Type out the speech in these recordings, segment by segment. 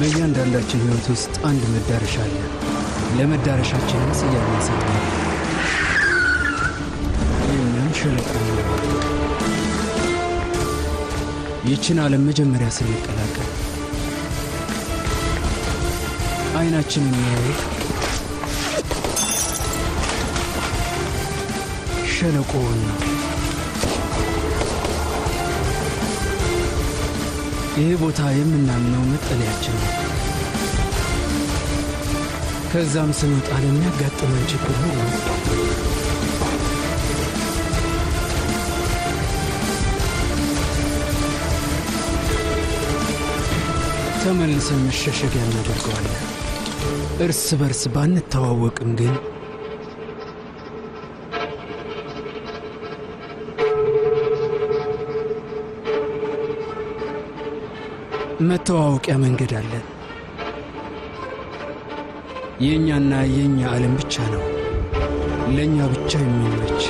በእያንዳንዳችን ሕይወት ውስጥ አንድ መዳረሻ አለ። ለመዳረሻችንም ስያሜ ሰጥተናል። የእኛም ሸለቆ ነው። ይህችን ዓለም መጀመሪያ ስንቀላቀል አይናችን የሚያየው ሸለቆውን ነው። ይህ ቦታ የምናምነው መጠለያችን ነው። ከዛም ስንወጣ ለሚያጋጥመን ችግር ሁሉ ተመልሰን መሸሸጊያ እናደርገዋለን። እርስ በርስ ባንተዋወቅም ግን መተዋወቂያ መንገድ አለን። የእኛና የእኛ ዓለም ብቻ ነው፣ ለእኛ ብቻ የሚመች።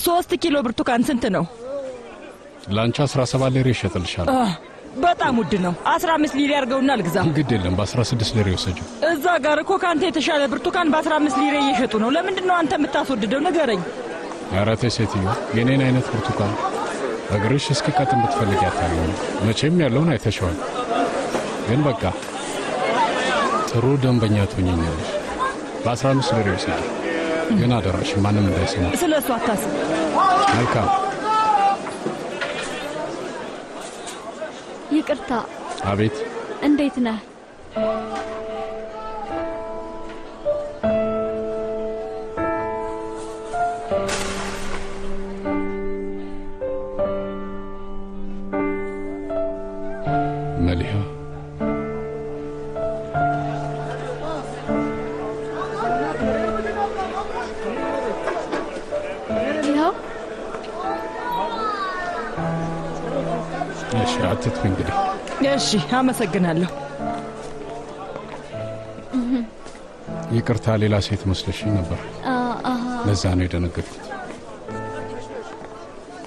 ሶስት ኪሎ ብርቱካን ስንት ነው? ላንቺ 17 ሊሬ ይሸጥልሻል። በጣም ውድ ነው። 15 ሊሬ አድርገውና ልግዛ። ግድ የለም በ16 ሊሬ ወሰጂው። እዛ ጋር እኮ ካንተ የተሻለ ብርቱካን በ15 ሊሬ እየሸጡ ነው። ለምንድን ነው አንተ የምታስወድደው? ንገረኝ። ኧረ ተይ ሴትዮ፣ የኔን አይነት ብርቱካን እግርሽ እስኪቀጥ ብትፈልጊ አታገኝም። መቼም ያለውን አይተሽዋል። ግን በቃ ጥሩ ደንበኛ ትሆኚኛለሽ። በ15 ሊሬ ወሰጂው። ግን አደራሽ ማንም እንዳይሰማ። ስለ እሱ አታስብ። መልካም። ይቅርታ። አቤት። እንዴት ነህ? መሊሃ አትጥፊ እንግዲህ። እሺ አመሰግናለሁ። ይቅርታ፣ ሌላ ሴት መስለሽኝ ነበር። ለዛ ነው የደነገጥኩት።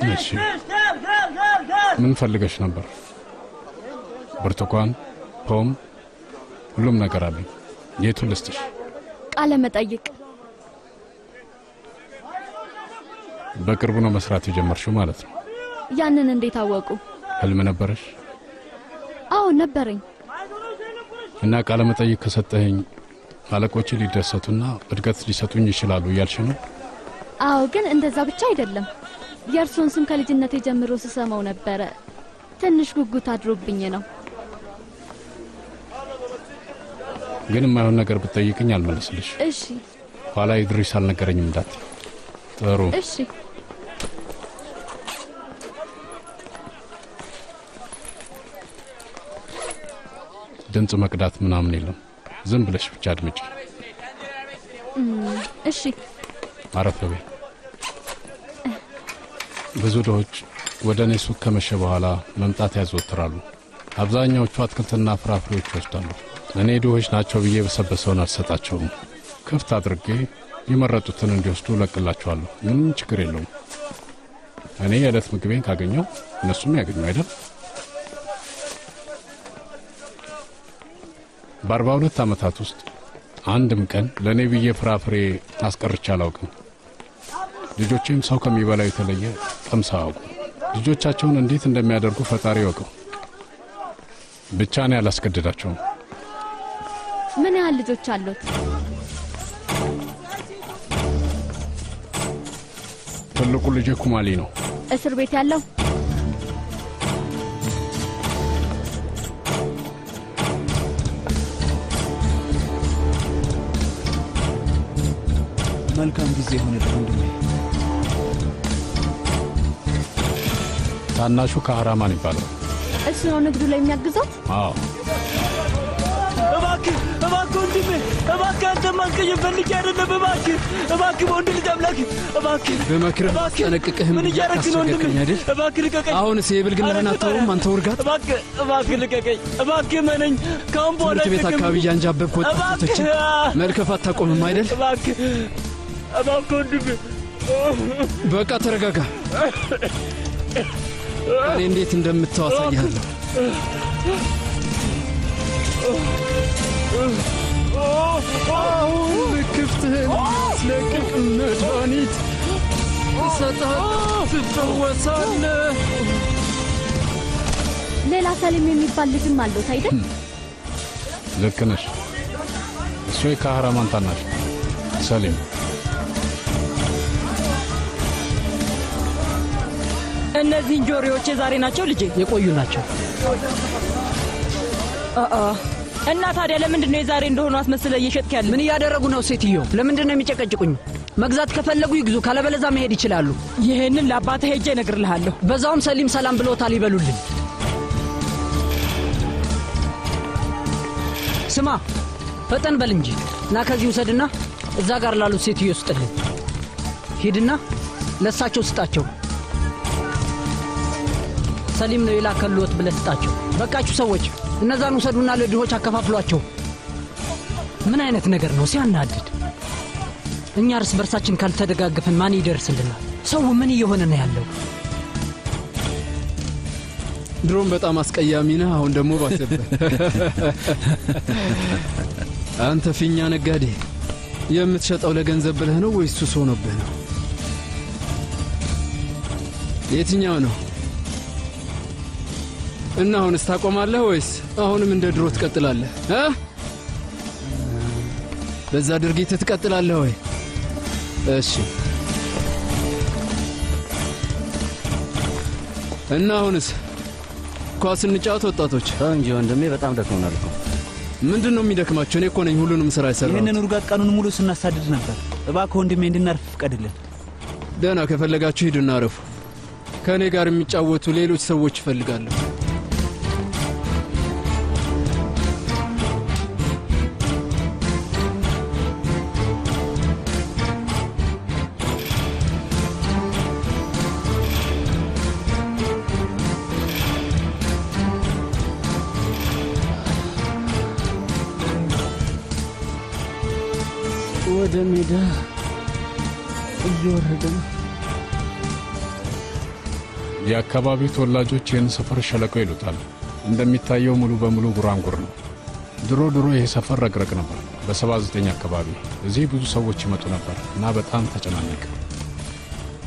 እሺ ምን ፈልገሽ ነበር? ብርቱካን፣ ፖም፣ ሁሉም ነገር አለኝ። የቱን ልስጥሽ? ቃለ መጠይቅ። በቅርቡ ነው መስራት የጀመርሽው ማለት ነው? ያንን እንዴት አወቁ? ህልም ነበረሽ? አዎ ነበረኝ። እና ቃለ መጠይቅ ከሰጠኸኝ አለቆቼ ሊደሰቱና እድገት ሊሰጡኝ ይችላሉ እያልሽ ነው? አዎ፣ ግን እንደዛ ብቻ አይደለም። የእርሶን ስም ከልጅነቴ ጀምሮ ስሰማው ነበረ። ትንሽ ጉጉት አድሮብኝ ነው። ግን የማይሆን ነገር ብትጠይቅኝ አልመልስልሽ። እሺ። ኋላ ኢድሪስ አልነገረኝም እንዳትዪ። ጥሩ። እሺ። ድምፅ መቅዳት ምናምን የለም። ዝም ብለሽ ብቻ አድምጪ። እሺ። አረፍ በይ። ብዙ ድሆች ወደ እኔ ሱቅ ከመሸ በኋላ መምጣት ያዘወትራሉ። አብዛኛዎቹ አትክልትና ፍራፍሬዎች ይወስዳሉ። እኔ ድሆች ናቸው ብዬ በሰበሰውን አልሰጣቸውም። ክፍት አድርጌ የመረጡትን እንዲወስዱ እለቅላቸዋለሁ። ምንም ችግር የለውም። እኔ የዕለት ምግቤን ካገኘው እነሱም ያገኙ አይደል? በ42 ዓመታት ውስጥ አንድም ቀን ለእኔ ብዬ ፍራፍሬ አስቀርቼ አላውቅም። ልጆቼም ሰው ከሚበላው የተለየ ቀምሰው አያውቁም። ልጆቻቸውን እንዴት እንደሚያደርጉ ፈጣሪ ያውቀው። ብቻ እኔ አላስገድዳቸውም። ምን ያህል ልጆች አሉት? ትልቁ ልጄ ኩማሊ ነው። እስር ቤት ያለው? መልካም ጊዜ ሆነልህ ወንድሜ። ታናሹ ካህራማን ይባላል። እሱ ነው ንግዱ ላይ የሚያግዘው? አዎ። እባክህ ወንድሜ፣ እባክህ አንተ ማስቀኝ ፈልጌ አይደለም። እባክህ በወንድ ልጅ አምላክ እባክህ በመክረም ጠነቅቅህም ምን እያደረግህ ነው ወንድሜ? አይደል? እባክህ ልቀቀኝ። አሁንስ የብልግናህን አታውም አንተ ውርጋት። እባክህ ልቀቀኝ። እባክህ መነኝ። ካሁን በኋላ ትምህርት ቤት አካባቢ እያንጃበብክ ወጣቶችን መልከፍ አታቆምም አይደል? እባክህ ወንድሜ በቃ ተረጋጋ። እኔ እንዴት እንደምተው አሳይሃለሁ። አሁን ልክፍትህን ስለቅቅ መድኃኒት እሰጥሃለሁ፣ ትፈወሳለህ። ሌላ ሰሊም የሚባል ልጅም አለዎት አይደል? ልክ ነሽ። እሱ የካህራማን ታናሽ ሰሊም። እነዚህ እንጆሪዎች የዛሬ ናቸው ልጄ? የቆዩ ናቸው። እና ታዲያ ለምንድን ነው የዛሬ እንደሆኑ አስመስለ እየሸጥክ ያለ? ምን እያደረጉ ነው ሴትዮ? ለምንድን ነው የሚጨቀጭቁኝ? መግዛት ከፈለጉ ይግዙ፣ ካለበለዛ መሄድ ይችላሉ። ይህንን ለአባትህ ሄጄ እነግርልሃለሁ። በዛውም ሰሊም ሰላም ብሎታል ይበሉልኝ። ስማ ፈጠን በል እንጂ እና ከዚህ ውሰድና እዛ ጋር ላሉት ሴትዮ ስጥልኝ። ሂድና ለሳቸው ስጣቸው። ሰሊም ነው የላከልዎት ብለህ ስጣቸው። በቃችሁ ሰዎች፣ እነዛን ውሰዱና ለድሆች አከፋፍሏቸው። ምን አይነት ነገር ነው ሲያናድድ! እኛ እርስ በርሳችን ካልተደጋገፍን ማን ይደርስልናል? ሰው ምን እየሆነ ነው ያለው? ድሮም በጣም አስቀያሚ ነህ፣ አሁን ደግሞ ባሰብህ። አንተ ፊኛ ነጋዴ፣ የምትሸጠው ለገንዘብ ብለህ ነው ወይስ ሱስ ሆኖብህ ነው? የትኛው ነው? እና አሁንስ ታቆማለህ ወይስ አሁንም እንደ ድሮ ትቀጥላለህ? በዛ ድርጊት ትቀጥላለህ ወይ? እሺ። እና አሁንስ ኳስ እንጫወት ወጣቶች? እንጂ ወንድሜ በጣም ደክሞናል። ምንድን ነው የሚደክማቸው? እኔ እኮ ነኝ ሁሉንም ሥራ የሠራሁት። ይህንን ውርጋት ቀኑን ሙሉ ስናሳድድ ነበር። እባክህ ወንድሜ እንድናርፍ ፍቀድልን። ደህና ከፈለጋችሁ ሂዱና አረፉ። ከእኔ ጋር የሚጫወቱ ሌሎች ሰዎች እፈልጋለሁ። ወደ ሜዳ እየወረደ ነው። የአካባቢው ተወላጆች ይህን ሰፈር ሸለቆ ይሉታል። እንደሚታየው ሙሉ በሙሉ ጉራንጉር ነው። ድሮ ይሄ ሰፈር ረግረግ ነበር። በ79 አካባቢ እዚህ ብዙ ሰዎች ይመጡ ነበር እና በጣም ተጨናነቀ።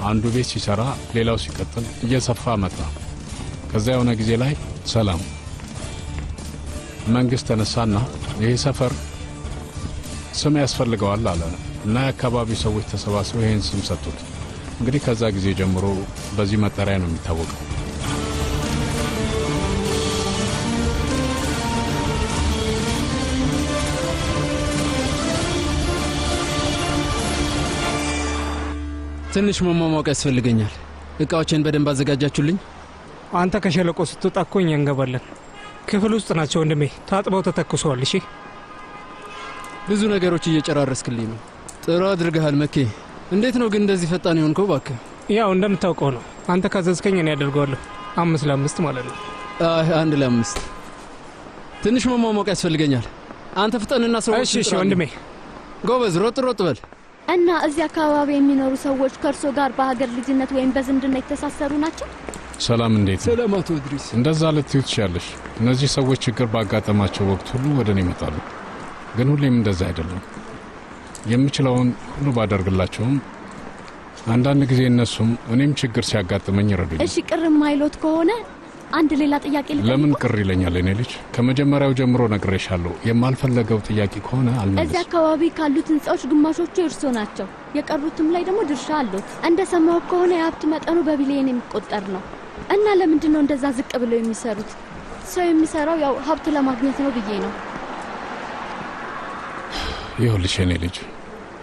አንዱ ቤት ሲሰራ ሌላው ሲቀጥል እየሰፋ መጣ። ከዛ የሆነ ጊዜ ላይ ሰላም መንግስት ተነሳና ይሄ ሰፈር ስም ያስፈልገዋል አለ እና የአካባቢው ሰዎች ተሰባስበው ይህን ስም ሰጡት። እንግዲህ ከዛ ጊዜ ጀምሮ በዚህ መጠሪያ ነው የሚታወቀው። ትንሽ መሟሟቅ ያስፈልገኛል። እቃዎችን በደንብ አዘጋጃችሁልኝ? አንተ ከሸለቆ ስትወጣ እኮ እኛ እንገባለን። ክፍል ውስጥ ናቸው ወንድሜ፣ ታጥበው ተተኩሰዋል። እሺ፣ ብዙ ነገሮች እየጨራረስክልኝ ነው። ጥሩ አድርገሃል መኬ። እንዴት ነው ግን እንደዚህ ፈጣን የሆንከው? እባክህ። ያው እንደምታውቀው ነው። አንተ ካዘዝከኝ እኔ ያደርገዋለሁ። 5 ለ5 ማለት ነው። 1 ለ5። ትንሽ መሟሟቅ ያስፈልገኛል። አንተ ፍጠንና ሰዎች። እሺ ወንድሜ፣ ጎበዝ፣ ሮጥ በል። እና እዚህ አካባቢ የሚኖሩ ሰዎች ከእርሶ ጋር በሀገር ልጅነት ወይም በዝምድና የተሳሰሩ ናቸው? ሰላም፣ እንዴት ነው? ሰላም አቶ እድሪስ። እንደዛ ልትዩ ትችያለሽ። እነዚህ ሰዎች ችግር ባጋጠማቸው ወቅት ሁሉ ወደ እኔ ይመጣሉ። ግን ሁሌም እንደዛ አይደለም። የምችለውን ሁሉ ባደርግላቸውም አንዳንድ ጊዜ እነሱም እኔም ችግር ሲያጋጥመኝ ይረዱኝ። እሺ፣ ቅር ማይሎት ከሆነ አንድ ሌላ ጥያቄ ልጠይቅዎት? ለምን ቅር ይለኛል? እኔ ልጅ ከመጀመሪያው ጀምሮ ነግሬሻለሁ። የማልፈለገው ጥያቄ ከሆነ አልመለስም። እዚህ አካባቢ ካሉት ህንጻዎች ግማሾቹ እርሶ ናቸው፣ የቀሩትም ላይ ደግሞ ድርሻ አሉት። እንደሰማው ከሆነ የሀብት መጠኑ በቢሊየን የሚቆጠር ነው። እና ለምንድን ነው እንደዛ ዝቅ ብለው የሚሰሩት? ሰው የሚሰራው ያው ሀብት ለማግኘት ነው ብዬ ነው። ይኸውልሽ የኔ ልጅ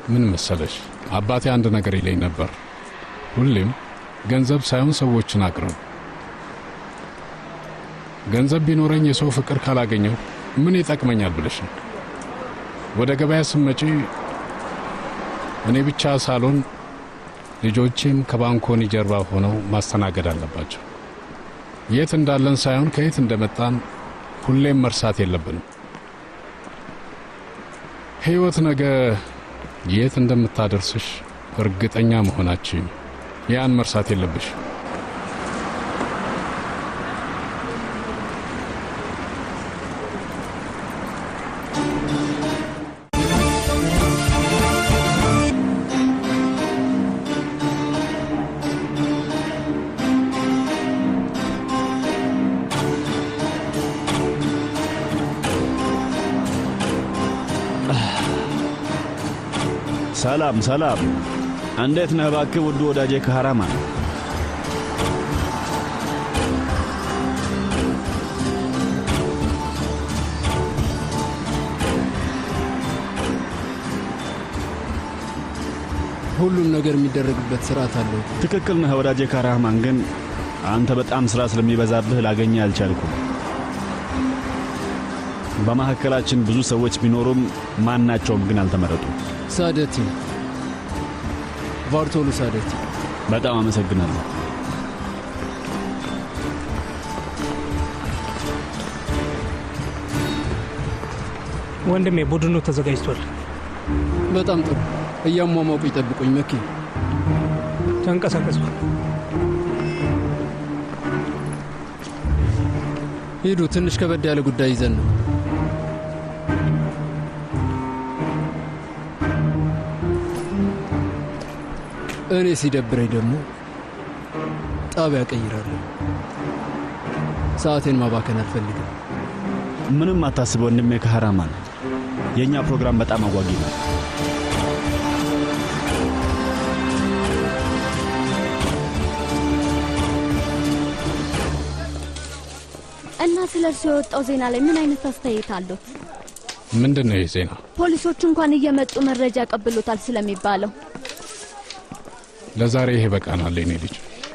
ምን መሰለሽ፣ አባቴ አንድ ነገር ይለኝ ነበር። ሁሌም ገንዘብ ሳይሆን ሰዎችን አቅርብ። ገንዘብ ቢኖረኝ የሰው ፍቅር ካላገኘው ምን ይጠቅመኛል ብለሽ ነው? ወደ ገበያ ስመጪ እኔ ብቻ ሳልሆን ልጆቼም ከባንኮኒ ጀርባ ሆነው ማስተናገድ አለባቸው። የት እንዳለን ሳይሆን ከየት እንደመጣን ሁሌም መርሳት የለብንም። ሕይወት ነገ የት እንደምታደርስሽ እርግጠኛ መሆናችን ያን መርሳት የለብሽ። ሰላም ሰላም፣ እንዴት ነህ እባክህ ውድ ወዳጄ ካህራማን? ሁሉም ነገር የሚደረግበት ስርዓት አለው። ትክክል ነህ ወዳጄ ካህራማን፣ ግን አንተ በጣም ስራ ስለሚበዛብህ ላገኘህ አልቻልኩም። በመካከላችን ብዙ ሰዎች ቢኖሩም ማናቸውም ግን አልተመረጡም። ሳደቲ ቫርቶሉ ሳደቲ፣ በጣም አመሰግናለሁ። ወንድሜ ቡድኑ ተዘጋጅቷል። በጣም ጥሩ። እያሟሟቁ ይጠብቁኝ። መኪ ተንቀሳቀሱ። ሂዱ። ትንሽ ከበድ ያለ ጉዳይ ይዘን ነው። እኔ ሲደብረኝ ደግሞ ጣቢያ ቀይራለሁ። ሰዓቴን ማባከን አልፈልግም። ምንም አታስብ ወንድሜ ካህራማን፣ የእኛ ፕሮግራም በጣም አጓጊ ነው። እና ስለ እርሱ የወጣው ዜና ላይ ምን አይነት አስተያየት አለው? ምንድን ነው ይህ ዜና? ፖሊሶቹ እንኳን እየመጡ መረጃ ያቀብሉታል ስለሚባለው። ለዛሬ ይሄ በቃናል የኔ ልጅ።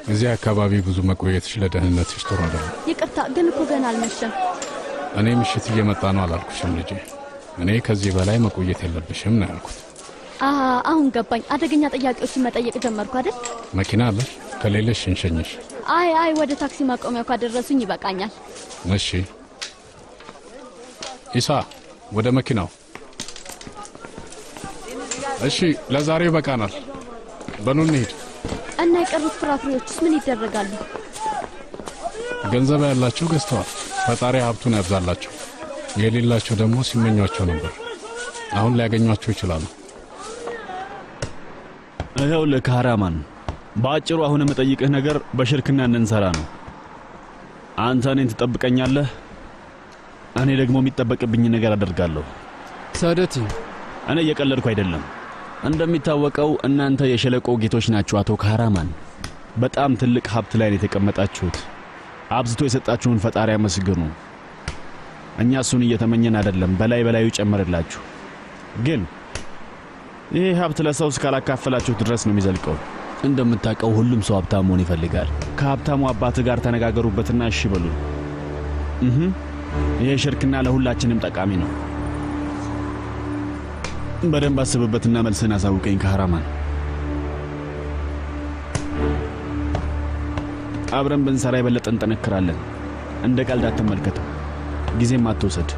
እዚህ አካባቢ ብዙ መቆየትሽ ለደህንነትሽ ጥሩ አይደለም። ይቅርታ ግን እኮ ገና አልመሸም። እኔ ምሽት እየመጣ ነው አላልኩሽም ልጄ? እኔ ከዚህ በላይ መቆየት የለብሽም ነው ያልኩት። አሁን ገባኝ። አደገኛ ጥያቄዎችን መጠየቅ ጀመርኩ አይደል? መኪና አለሽ? ከሌለሽ እንሸኝሽ። አይ ወደ ታክሲ ማቆሚያው ካደረሱኝ ይበቃኛል። እሺ ኢሳ፣ ወደ መኪናው። እሺ ለዛሬ በቃናል። በኑ እንሂድ። እና የቀሩት ፍራፍሬዎችስ ምን ይደረጋሉ? ገንዘብ ያላቸው ገዝተዋል። ፈጣሪ ሀብቱን ያብዛላቸው። የሌላቸው ደግሞ ሲመኟቸው ነበር። አሁን ሊያገኟቸው ይችላሉ። ይኸውልህ ካህራማን፣ በአጭሩ አሁን የምጠይቅህ ነገር በሽርክና እንንሰራ ነው። አንተ እኔን ትጠብቀኛለህ፣ እኔ ደግሞ የሚጠበቅብኝ ነገር አደርጋለሁ። ሳደቲ፣ እኔ እየቀለድኩ አይደለም። እንደሚታወቀው እናንተ የሸለቆ ጌቶች ናችሁ አቶ ካህራማን። በጣም ትልቅ ሀብት ላይ ነው የተቀመጣችሁት። አብዝቶ የሰጣችሁን ፈጣሪ አመስግኑ። እኛ እሱን እየተመኘን አይደለም፣ በላይ በላዩ ጨመርላችሁ። ግን ይሄ ሀብት ለሰው እስካላካፈላችሁ ድረስ ነው የሚዘልቀው። እንደምታውቀው ሁሉም ሰው ሀብታም መሆን ይፈልጋል። ከሀብታሙ አባት ጋር ተነጋገሩበትና እሺ በሉ። ይሄ ሽርክና ለሁላችንም ጠቃሚ ነው። በደንብ አስብበትና መልስን አሳውቀኝ ካህራማን። አብረን ብንሰራ የበለጠ እንጠነክራለን። እንደ ቀልድ አትመልከተው፣ ጊዜም አትወሰድ።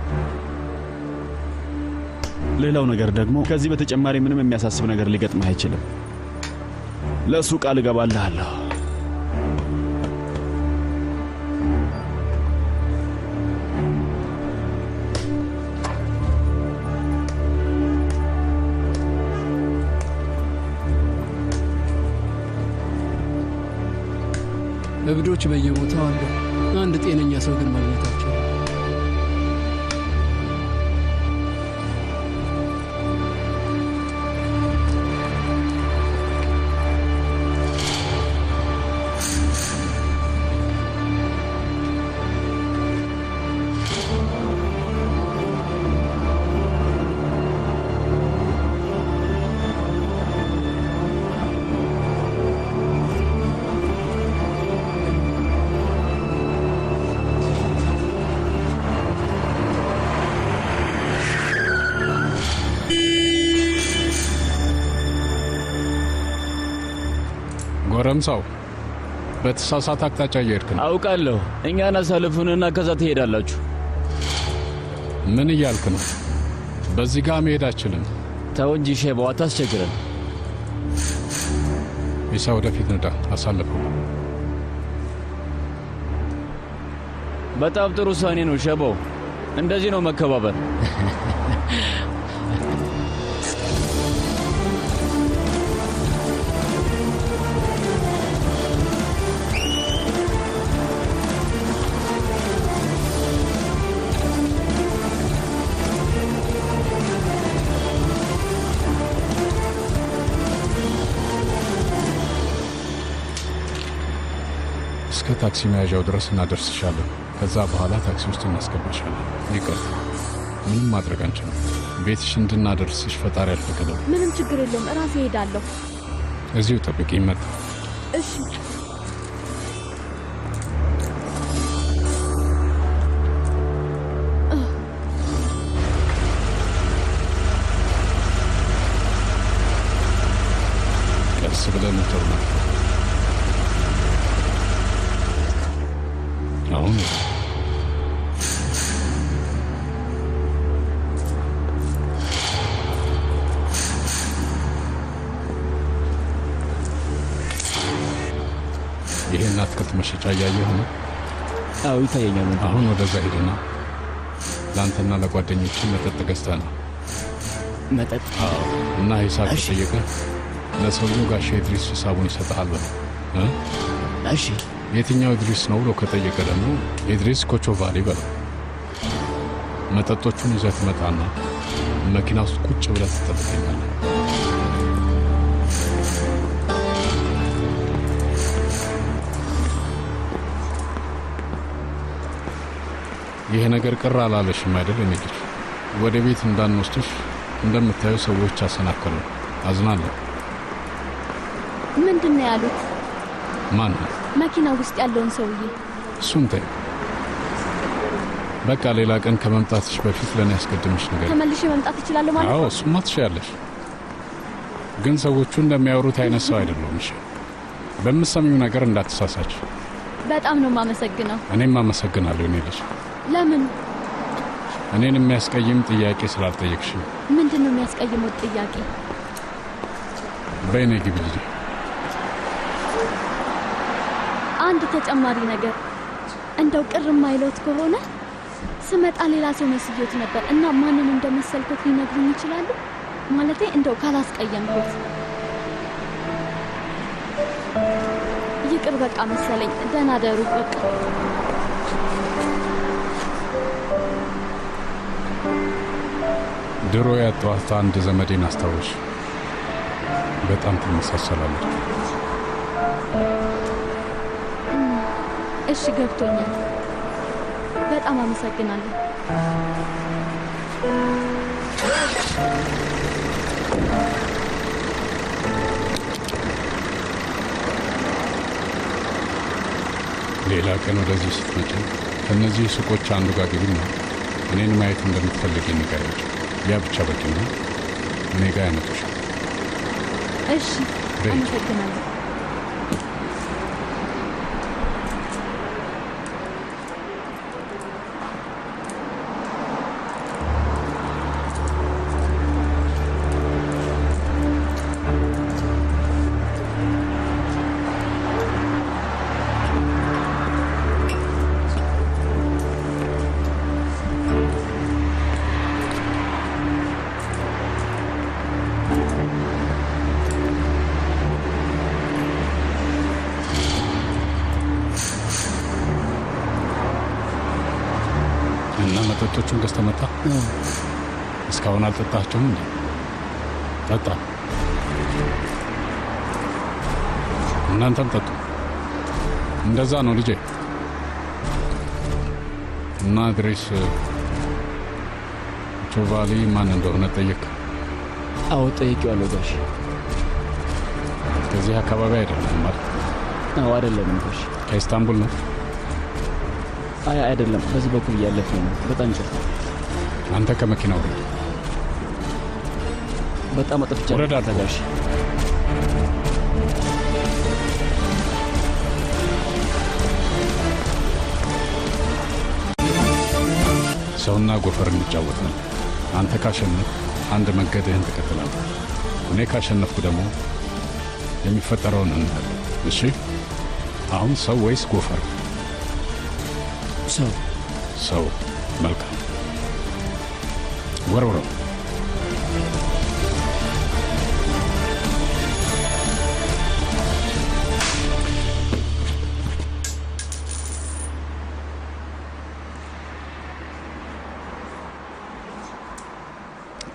ሌላው ነገር ደግሞ ከዚህ በተጨማሪ ምንም የሚያሳስብ ነገር ሊገጥምህ አይችልም። ለእሱ ቃል እገባልሃለሁ። እብዶች በየቦታው አሉ። አንድ ጤነኛ ሰው ግን ማግኘታቸው ጎረምሳው በተሳሳተ አቅጣጫ እየሄድክ ነው። አውቃለሁ። እኛን አሳልፉንና ከዛ ትሄዳላችሁ። ምን እያልክ ነው? በዚህ ጋር መሄድ አችልም። ተው እንጂ ሼባው፣ አታስቸግረን። ኢሳ ወደፊት ንዳ፣ አሳልፈው። በጣም ጥሩ ውሳኔ ነው ሼባው። እንደዚህ ነው መከባበር። እስከ ታክሲ መያዣው ድረስ እናደርስሻለን። ከዛ በኋላ ታክሲ ውስጥ እናስገባሻለን። ይቅርታ፣ ምንም ማድረግ አንችልም። ቤትሽ እንድናደርስሽ ፈጣሪ አልፈቀደው። ምንም ችግር የለውም፣ እራሴ እሄዳለሁ። እዚሁ ጠብቂ፣ ይመጣ። እሺ። ቀስ ብለን እንተውና አሁን ይሄን አትክልት መሸጫ እያየህ ነው? አዎ ይታየኛል። አሁን ወደዛ ሄድና ለአንተና ለጓደኞች መጠጥ ገዝተህ ነው። መጠጥ? አዎ። እና ሂሳብ ከጠየቀ ለሰውየው ጋሼ ኢድሪስ ሂሳቡን ይሰጥሃል በለው። እሺ። የትኛው ኢድሪስ ነው ብሎ ከጠየቀ ደግሞ ኢድሪስ ኮቾቫሊ በለው። መጠጦቹን ይዘህ ትመጣና መኪና ውስጥ ቁጭ ብለህ ትጠብቀኛለህ። ይህ ነገር ቅር አላለሽም አይደል? እኔ ልጅ ወደ ቤት እንዳንወስድሽ እንደምታዩ ሰዎች አሰናከሉ። አዝናለሁ። ምንድን ነው ያሉት? ማን ነው? መኪና ውስጥ ያለውን ሰውዬ። እሱን ተይ በቃ። ሌላ ቀን ከመምጣትሽ በፊት ለእኔ ያስቀድምሽ ነገር። ተመልሼ መምጣት እችላለሁ ማለት ነው? አዎ እሱማ ትችያለሽ። ግን ሰዎቹ እንደሚያወሩት አይነት ሰው አይደለሁም። እሺ፣ በምትሰሚው ነገር እንዳትሳሳች። በጣም ነው የማመሰግነው። እኔም አመሰግናለሁ እኔ ልጅ። ለምን? እኔን የሚያስቀይም ጥያቄ ስላልጠየቅሽ። ምንድን ነው የሚያስቀይመው ጥያቄ? በእኔ ግቢ ልጅ። አንድ ተጨማሪ ነገር፣ እንደው ቅር የማይለውት ከሆነ ስመጣ ሌላ ሰው መስሎት ነበር እና ማንን እንደመሰልኩት ሊነግሩኝ ይችላሉ? ማለቴ እንደው ካላስቀየምኩት። ይቅር በቃ መሰለኝ። ደህና ደሩ በቃ። ድሮ ያጣኋት አንድ ዘመዴን አስታወሽ። በጣም ትመሳሰላለች። እሺ ገብቶኛል። በጣም አመሰግናለሁ። ሌላ ቀን ወደዚህ ስትመጪ ከእነዚህ ሱቆች አንዱ ጋር ግቢና እኔን ማየት እንደምትፈልጊ ንገሪያቸው። ያ ብቻ በቂ ነው። እኔ ጋር ያመጡሻል። እሺ አመሰግናለሁ። እና መጠጦቹን ገዝተህ መጣ? እስካሁን አልጠጣቸውም እንዴ? ጠጣ። እናንተም ጠጡ። እንደዛ ነው ልጄ። እና ኢድሪስ ቾቫሊ ማን እንደሆነ ጠየቅ? አዎ ጠይቄዋለሁ ጋሽ። ከዚህ አካባቢ አይደለም ማለት? አዎ አይደለም ጋሽ። ከኢስታንቡል ነው? አይ አይደለም፣ በዚህ በኩል እያለፍን ነው። በጣም ይቅርታ። አንተ ከመኪናው ወረድ። በጣም አጥፍቻለሁ ጋሽ። ቆሻሻውና ጎፈር እንጫወታለን። አንተ ካሸነፍ አንድ መንገድህን ትቀጥላለህ። እኔ ካሸነፍኩ ደግሞ የሚፈጠረውን እናያለን። እሺ? አሁን ሰው ወይስ ጎፈር? ሰው። ሰው። መልካም። ወርውረው።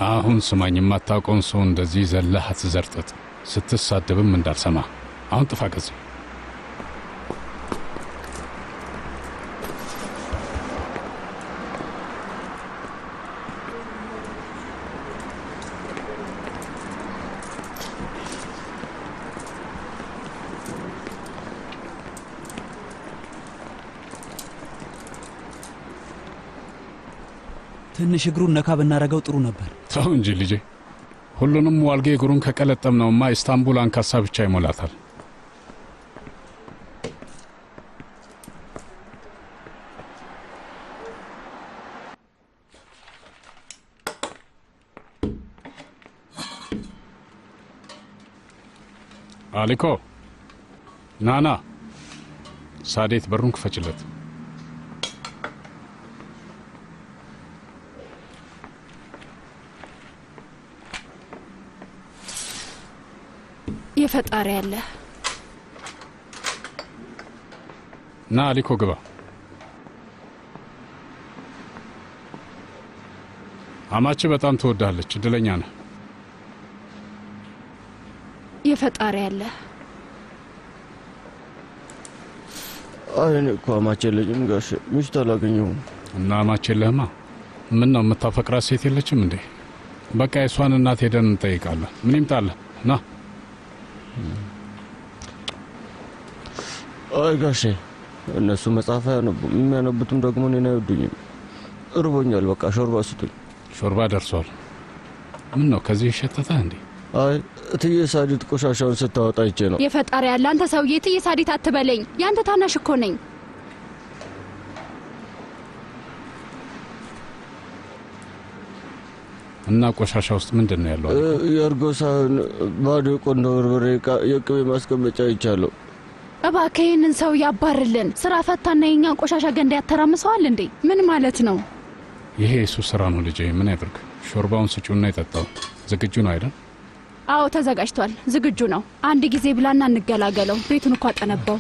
አሁን ስማኝ፣ የማታውቀውን ሰው እንደዚህ ዘለህ አትዘርጠጥ። ስትሳደብም እንዳልሰማ። አሁን ጥፋ ከዚህ። ትንሽ እግሩን ነካ ብናረገው ጥሩ ነበር። ተው እንጂ ልጄ። ሁሉንም ዋልጌ እግሩን ከቀለጠም ነውማ ኢስታንቡል አንካሳ ብቻ ይሞላታል። አሊኮ ናና፣ ሳዴት በሩን ክፈችለት። የፈጣሪ ያለ ና አሊኮ ግባ። አማች በጣም ትወዳለች። እድለኛ ነህ። የፈጣሪ ያለ አይኔ እኮ አማች የለኝም ጋሼ፣ ሚስት አላገኘሁም። እና አማች የለህማ? ምን ነው የምታፈቅራት ሴት የለችም እንዴ? በቃ የእሷን እናት ሄደን እንጠይቃለን። ምን ይምጣለህ? ና። አይ ጋሼ፣ እነሱ መጽሐፍ አያነቡም። የሚያነቡትም ደግሞ እኔን አይወዱኝም። እርቦኛል፣ በቃ ሾርባ ስጡኝ። ሾርባ ደርሷል። ምን ነው ከዚህ ይሸተታል እንዴ? አይ እትዬ ሳዲት ቆሻሻውን ስታወጣ ይቼ ነው። የፈጣሪ ያለ አንተ ሰውዬ እትዬ ሳዲት አትበለኝ። ያንተ ታናሽ እኮ ነኝ። እና ቆሻሻ ውስጥ ምንድን ነው ያለው? የእርጎ ሳህን፣ ባዶ ቆንዶ በርበሬ፣ የቅቤ ማስቀመጫ ይቻለሁ። እባክህ ይህንን ሰው ያባርልን። ስራ ፈታና የኛን ቆሻሻ ገንዳ ያተራምሰዋል እንዴ? ምን ማለት ነው? ይሄ የሱ ስራ ነው ልጄ። ምን ያድርግ? ሾርባውን ስጩና ይጠጣው። ዝግጁ ነው አይደል? አዎ ተዘጋጅቷል። ዝግጁ ነው። አንድ ጊዜ ብላና እንገላገለው። ቤቱን እኮ አጠነባው።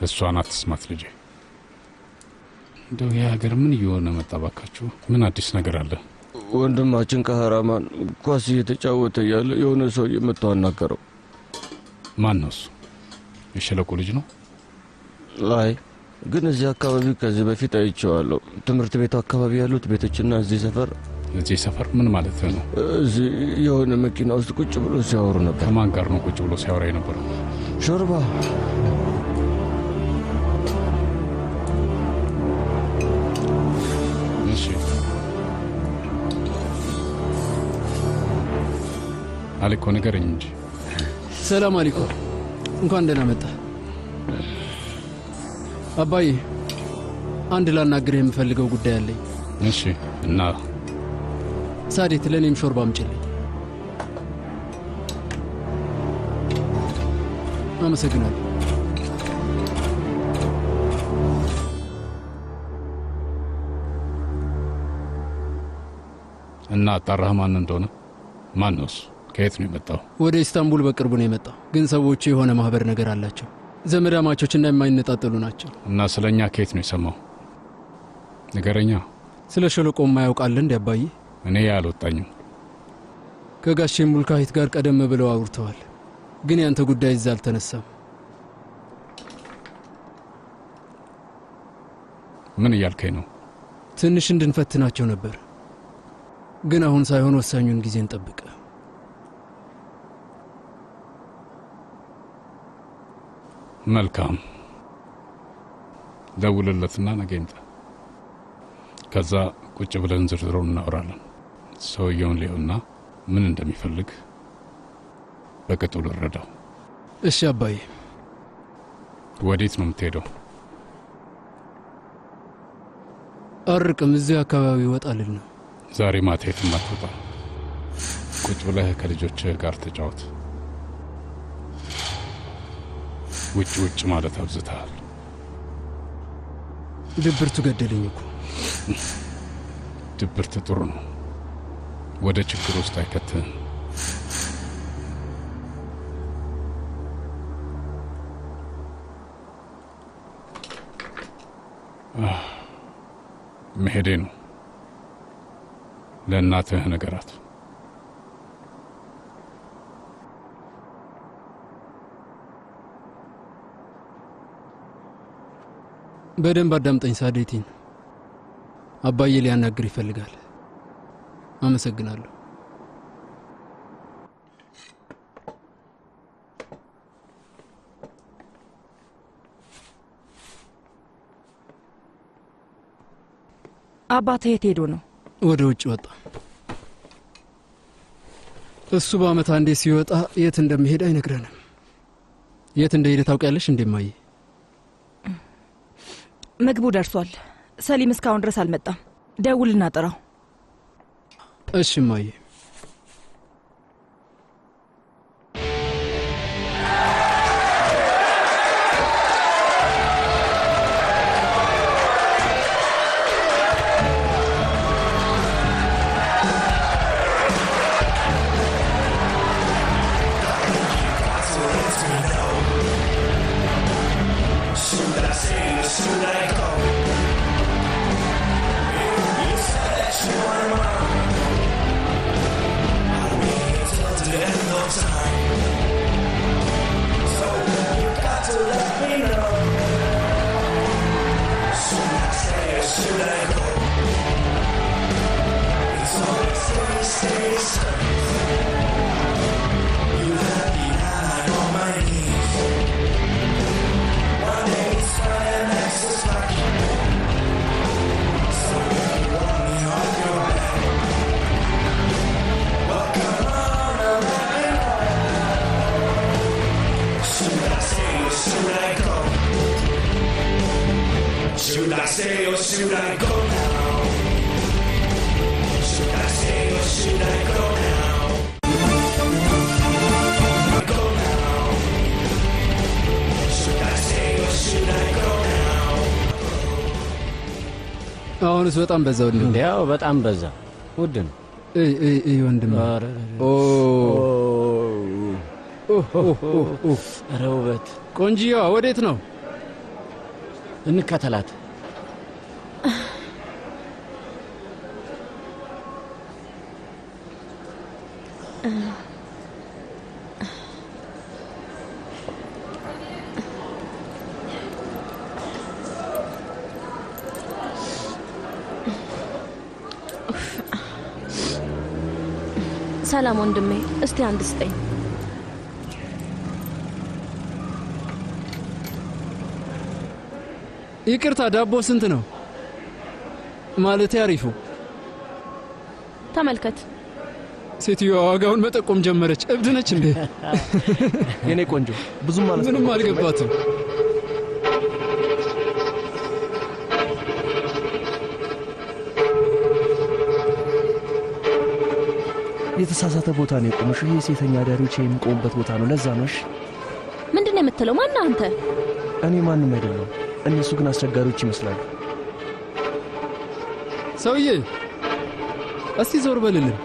እሷን አትስማት ልጄ። እንደው የሀገር ምን እየሆነ መጣ ባካችሁ? ምን አዲስ ነገር አለ? ወንድማችን ካህራማን ኳስ እየተጫወተ ያለ የሆነ ሰው መጥቶ አናገረው። ማን ነው እሱ? የሸለቆ ልጅ ነው? አይ ግን እዚህ አካባቢ ከዚህ በፊት አይቼዋለሁ። ትምህርት ቤቱ አካባቢ ያሉት ቤቶችና እዚህ ሰፈር ምን ማለት ነው? እዚህ የሆነ መኪና ውስጥ ቁጭ ብሎ ሲያወሩ ነበር። ከማን ጋር ነው ቁጭ ብሎ ሲያወራ የነበረው? ሾርባ። እሺ አሊኮ ንገረኝ እንጂ። ሰላም አሊኮ፣ እንኳን ደህና መጣ። አባዬ አንድ ላናግርህ የምፈልገው ጉዳይ አለኝ። እሺ። እና ሳዴት ለእኔም ሾርባ አምጪልኝ። አመሰግናለሁ። እና አጣራህ ማን እንደሆነ? ማን ነው እሱ? ከየት ነው የመጣው? ወደ ኢስታንቡል በቅርቡ ነው የመጣው። ግን ሰዎቹ የሆነ ማህበር ነገር አላቸው። ዘመዳማቾችና የማይነጣጠሉ ናቸው። እና ስለኛ ከየት ነው የሰማው? ንገረኛ። ስለ ሸለቆ የማያውቃል እንዴ አባዬ? እኔ ያልወጣኝም። ከጋሼ ሙልካሂት ጋር ቀደም ብለው አውርተዋል። ግን ያንተ ጉዳይ እዛ አልተነሳም። ምን እያልከኝ ነው? ትንሽ እንድንፈትናቸው ነበር። ግን አሁን ሳይሆን ወሳኙን ጊዜ እንጠብቅ። መልካም። ደውልለትና ነገ ይምጣ። ከዛ ቁጭ ብለን ዝርዝሩን እናወራለን። ሰውየውን ሊሆንና ምን እንደሚፈልግ በቅጡ ልረዳው። እሺ አባዬ። ወዴት ነው የምትሄደው? አርቅም እዚህ አካባቢ ይወጣልል ነው። ዛሬ ማታ የትም አትወጣም። ቁጭ ብለህ ከልጆችህ ጋር ተጫወት። ውጭ ውጭ ማለት አብዝተሃል። ድብርቱ ገደለኝ እኮ። ድብርት ጥሩ ነው፣ ወደ ችግር ውስጥ አይከትህም። መሄዴ ነው። ለእናትህ ነገራት። በደንብ አዳምጠኝ ሳዴቲን። አባዬ ሊያናግር ይፈልጋል። አመሰግናለሁ። አባትህ የት ሄዶ ነው? ወደ ውጭ ወጣ። እሱ በአመት አንዴ ሲወጣ የት እንደሚሄድ አይነግረንም። የት እንደሄደ ታውቂያለሽ እንደማዬ? ምግቡ ደርሷል። ሰሊም እስካሁን ድረስ አልመጣም። ደውልና ጥራው። እሺ ማዬ። Should I stay or should I go now? Should I stay or should I go now? Go now. Should I stay or should I go now? አሁንስ በጣም በዛ ወንድም። እንዴው በጣም በዛ ወንድም። ወንድም። ኧረ ውበት። ቆንጂዋ ወዴት ነው? እንከተላት። ሰላም ወንድሜ፣ እስቲ አንድ ስጠኝ። ይቅርታ፣ ዳቦ ስንት ነው? ማለት አሪፉ። ተመልከት። ሴትዮዋ ዋጋውን መጠቆም ጀመረች። እብድ ነች እንዴ? የኔ ቆንጆ ብዙም ማለት ምንም አልገባትም። የተሳሳተ ቦታ ነው የቆመሽ። ይሄ ሴተኛ አዳሪዎች የሚቆሙበት ቦታ ነው። ለዛ ነው። እሺ ምንድነው የምትለው? ማን ነው አንተ? እኔ ማንም አይደለም። እነሱ ግን አስቸጋሪዎች ይመስላሉ። ሰውዬ እስቲ ዞር በልልን።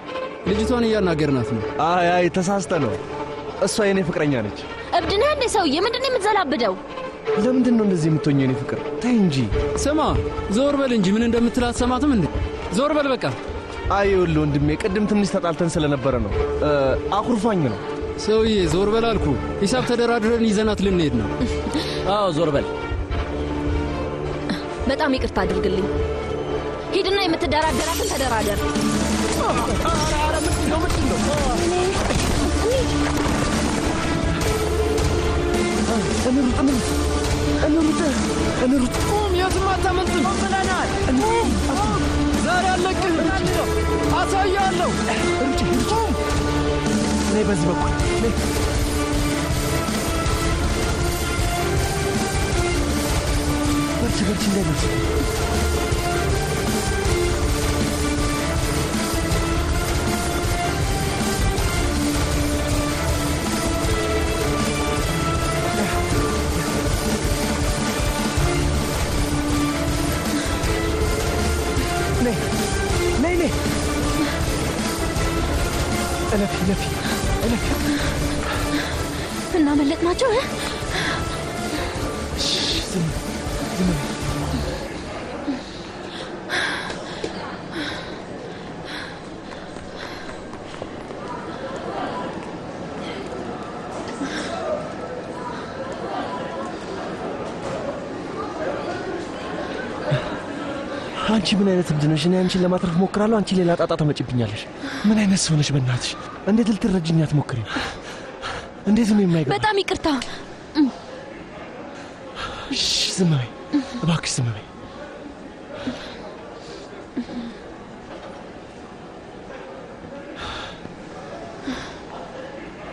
ልጅቷን እያናገርናት ነው። አይ ተሳስተ ነው። እሷ የኔ ፍቅረኛ ነች። እብድ ነህ እንዴ ሰውዬ? ምንድነው የምትዘላብደው? ለምንድን ነው እንደዚህ የምትሆኝ የኔ ፍቅር? ተይ እንጂ። ስማ፣ ዞር በል እንጂ። ምን እንደምትላት ሰማትም እንዴ? ዞር በል በቃ። አይ ይኸውልህ ወንድሜ፣ ቅድም ትንሽ ተጣልተን ስለነበረ ነው። አኩርፋኝ ነው። ሰውዬ ዞር በል አልኩ። ሂሳብ ተደራድረን ይዘናት ልንሄድ ነው። አዎ ዞር በል። በጣም ይቅርታ አድርግልኝ። ሂድና የምትደራደራትን ተደራደር። ኧረ ምንድን ነው? እንሩጥ። ቁም፣ የትም አታመልጥም ብለናል። ዛሬ አለቅህ። አሳያለሁ። ቁም። ነይ በዚህ በኩል ነይ። በርቺ እንዳይደርስ። እለፊ እና መለጥናቸው ዝም አንቺ ምን አይነት እብድ ነሽ? እኔ አንቺን ለማትረፍ ሞክራለሁ፣ አንቺ ሌላ ጣጣ ተመጭብኛለሽ። ምን አይነት ሰው ነሽ? በእናትሽ እንዴት ልትረጅኝ አትሞክሪም? እንዴት ነው የማይገባ? በጣም ይቅርታ። ዝም በይ እባክሽ፣ ዝም በይ።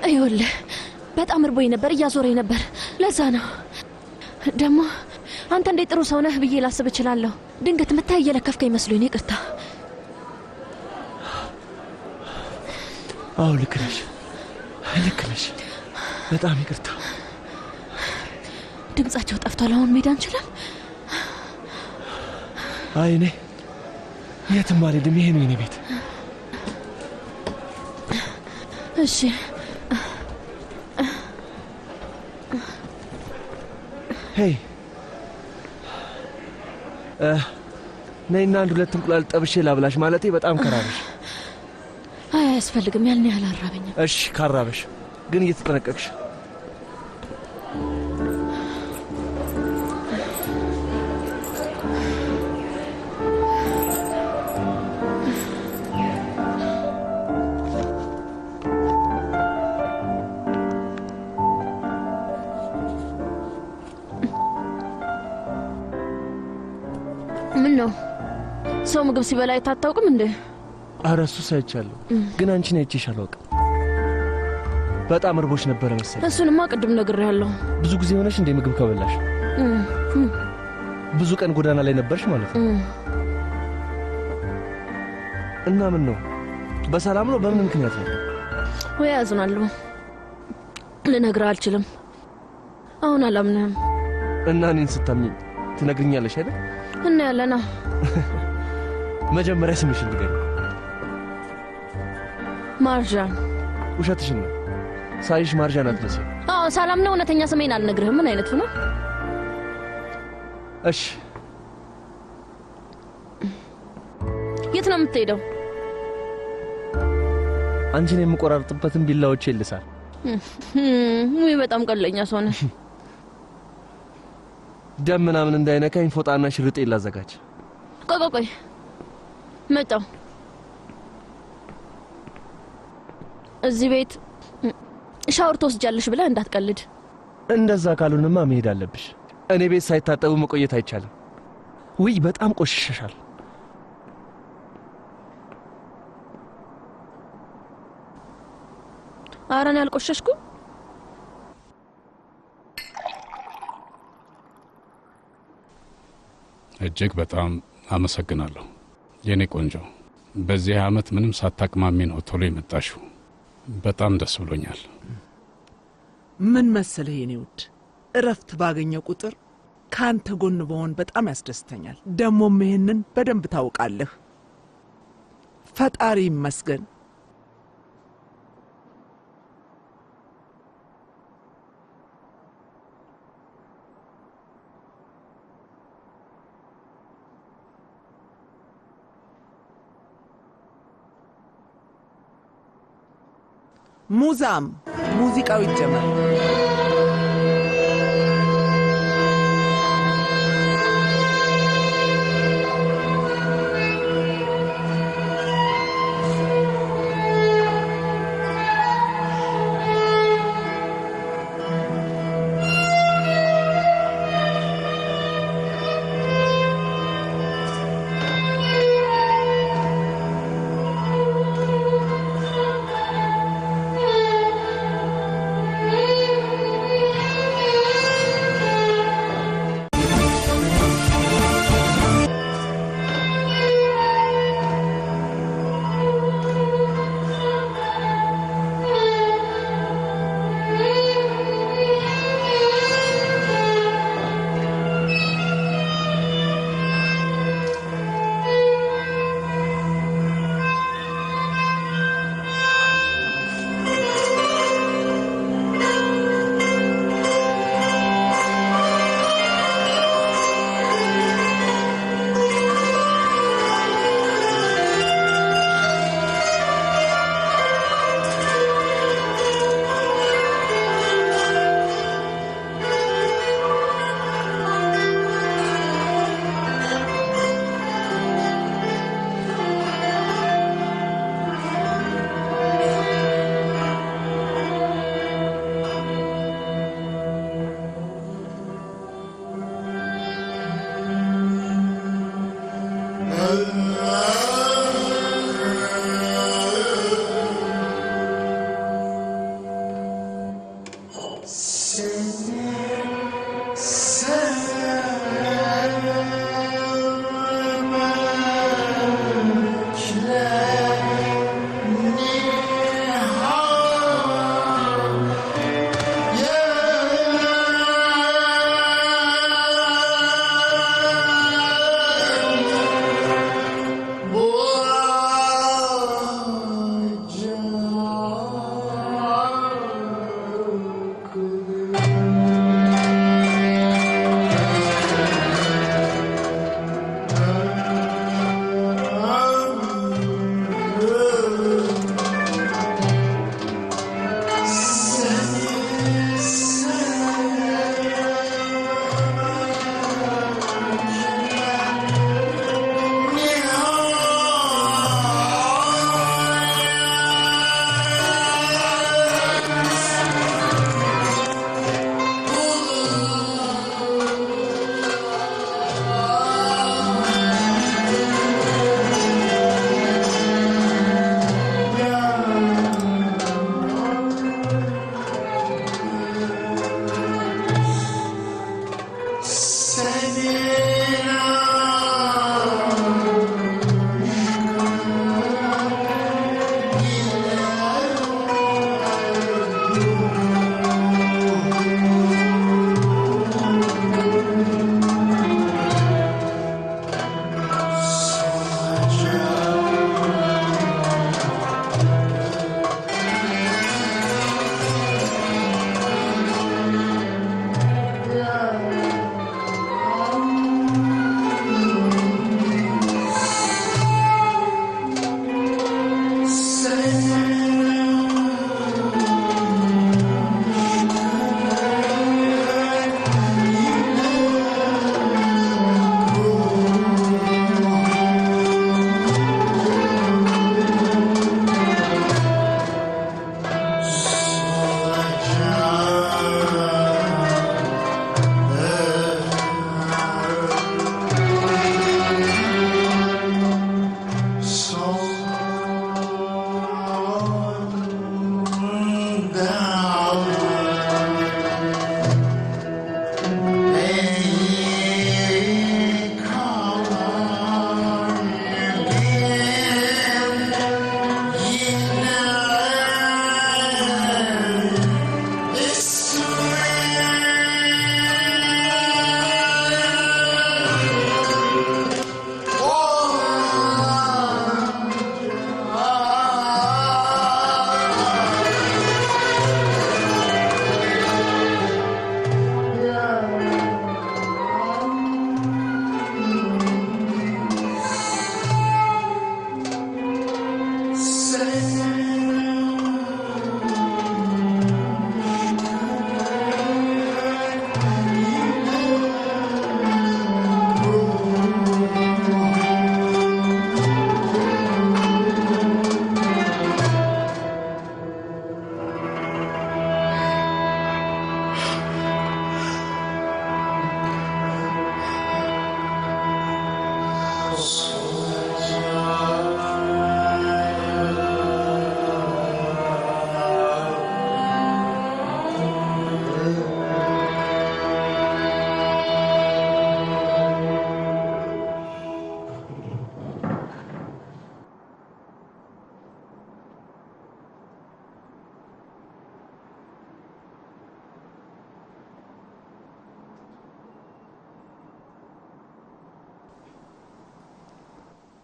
ይኸውልህ በጣም እርቦኝ ነበር፣ እያዞረኝ ነበር። ለዛ ነው ደግሞ አንተ እንዴት ጥሩ ሰው ነህ ብዬ ላስብ እችላለሁ። ድንገት ምታይ እየለከፍከኝ መስሎኝ ይቅርታ። አዎ ልክ ነሽ። በጣም ይቅርታ። ድምጻቸው ጠፍቷል። አሁን መሄድ አንችልም? አይ እኔ የትም አልሄድም። ይሄ ነው የኔ ቤት። እሺ ሄይ ነይና አንድ ሁለት እንቁላል ጠብሼ ላብላሽ። ማለቴ በጣም ከራበሽ። አይ አያስፈልግም፣ ያን ያህል አራበኝም። እሺ ካራበሽ ግን እየተጠነቀቅሽ። ምን ነው ሰው ምግብ ሲበላ አይታወቅም እንዴ? ኧረ እሱስ አይቻለሁ፣ ግን አንቺን አይቼሽ አላውቅም። በጣም እርቦሽ ነበረ መሰለኝ። እሱንማ ቅድም ነግሬያለሁ። ብዙ ጊዜ ሆነሽ እንዴ ምግብ ከበላሽ? ብዙ ቀን ጎዳና ላይ ነበርሽ ማለት ነው። እና ምን ነው በሰላም ነው? በምን ምክንያት ነው? ወይ አዝናለሁ፣ ልነግርህ አልችልም። አሁን አላምንህም። እና እኔን ስታምኚኝ ትነግሪኛለሽ አይደል? እና ያለና መጀመሪያ ስምሽን ንገሪኝ። ማርዣን። ውሸትሽን ነው። ሳይሽ ማርዣን አትመስይም። አዎ ሰላም ነው። እውነተኛ ስሜን አልነግርህም። ምን አይነቱ ነው? እሺ የት ነው የምትሄደው? አንቺን የምቆራርጥበትን ቢላዎች ይልሳል። ወይ በጣም ቀለኛ ሰው ነህ። ደም ምናምን እንዳይነካኝ ፎጣና ሽርጤ ላዘጋጅ። ቆይ መጣው። እዚህ ቤት ሻወር ትወስጃለሽ ብለህ እንዳትቀልድ። እንደዛ ካልሆነማ መሄድ አለብሽ። እኔ ቤት ሳይታጠቡ መቆየት አይቻልም። ውይ በጣም ቆሽሸሻል። ኧረ እኔ አልቆሸሽኩም። እጅግ በጣም አመሰግናለሁ የኔ ቆንጆ። በዚህ ዓመት ምንም ሳታቅማሚ ነው ቶሎ የመጣሽው። በጣም ደስ ብሎኛል። ምን መሰለህ የኔ ውድ፣ እረፍት ባገኘው ቁጥር ካንተ ጎን በሆን በጣም ያስደስተኛል። ደሞም ይሄንን በደንብ ታውቃለህ። ፈጣሪ ይመስገን። ሙዛም ሙዚቃው ይጀመር።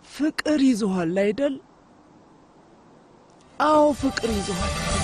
ፍቅር ይዞሃል አይደል? አዎ ፍቅር ይዞሃል።